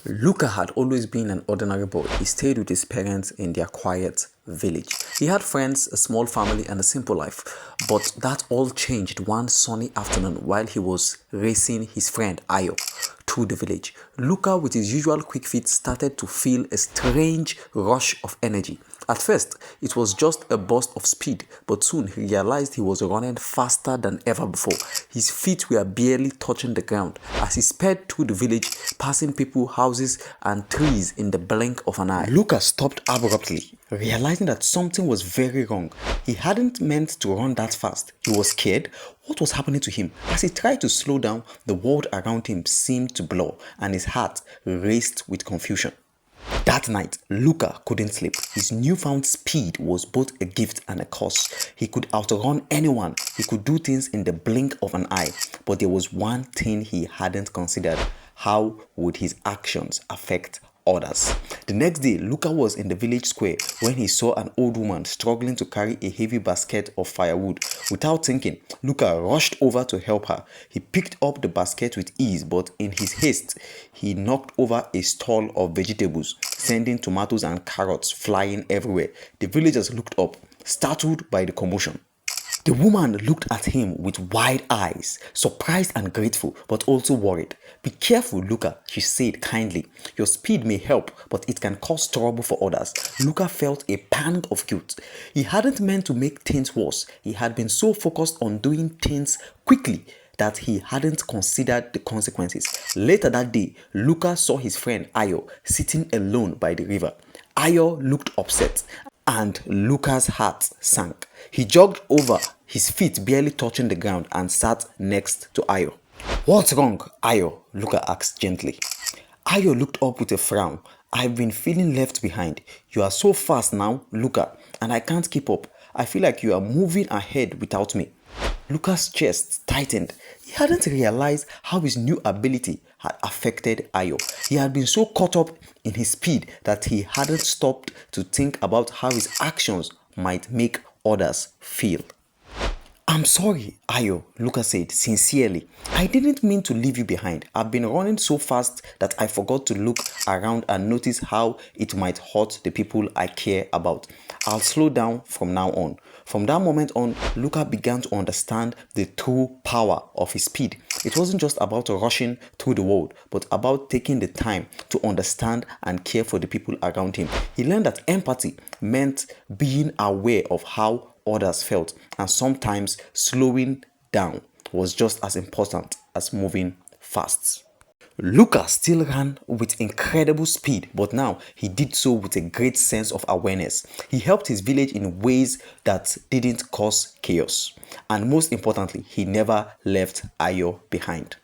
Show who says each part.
Speaker 1: Luca had always been an ordinary boy. He stayed with his parents in their quiet village. He had friends, a small family, and a simple life. But that all changed one sunny afternoon while he was racing his friend Ayo through the village. Luca, with his usual quick feet, started to feel a strange rush of energy. At first, it was just a burst of speed, but soon he realized he was running faster than ever before. His feet were barely touching the ground as he sped through the village, passing people, houses, and trees in the blink of an eye. Luca stopped abruptly, realizing that something was very wrong. He hadn't meant to run that fast. He was scared. What was happening to him? As he tried to slow down, the world around him seemed to blur, and his heart raced with confusion. That night, Luca couldn't sleep. His newfound speed was both a gift and a curse. He could outrun anyone. He could do things in the blink of an eye. But there was one thing he hadn't considered. How would his actions affect others? The next day, Luca was in the village square when he saw an old woman struggling to carry a heavy basket of firewood. Without thinking, Luca rushed over to help her. He picked up the basket with ease, but in his haste, he knocked over a stall of vegetables, sending tomatoes and carrots flying everywhere. The villagers looked up, startled by the commotion. The woman looked at him with wide eyes, surprised and grateful, but also worried. "Be careful, Luca," she said kindly. "Your speed may help, but it can cause trouble for others." Luca felt a pang of guilt. He hadn't meant to make things worse. He had been so focused on doing things quickly that he hadn't considered the consequences. Later that day, Luca saw his friend Ayo sitting alone by the river. Ayo looked upset, and Luca's heart sank. He jogged over, his feet barely touching the ground, and sat next to Ayo. "What's wrong, Ayo?" Luca asked gently. Ayo looked up with a frown. "I've been feeling left behind. You are so fast now, Luca, and I can't keep up. I feel like you are moving ahead without me." Luca's chest tightened. He hadn't realized how his new ability had affected Ayo. He had been so caught up in his speed that he hadn't stopped to think about how his actions might make others feel. "I'm sorry, Ayo," Luca said sincerely. "I didn't mean to leave you behind. I've been running so fast that I forgot to look around and notice how it might hurt the people I care about. I'll slow down from now on." From that moment on, Luca began to understand the true power of his speed. It wasn't just about rushing through the world, but about taking the time to understand and care for the people around him. He learned that empathy meant being aware of how others felt, and sometimes slowing down was just as important as moving fast. Luca still ran with incredible speed, but now he did so with a great sense of awareness. He helped his village in ways that didn't cause chaos. And most importantly, he never left Ayo behind.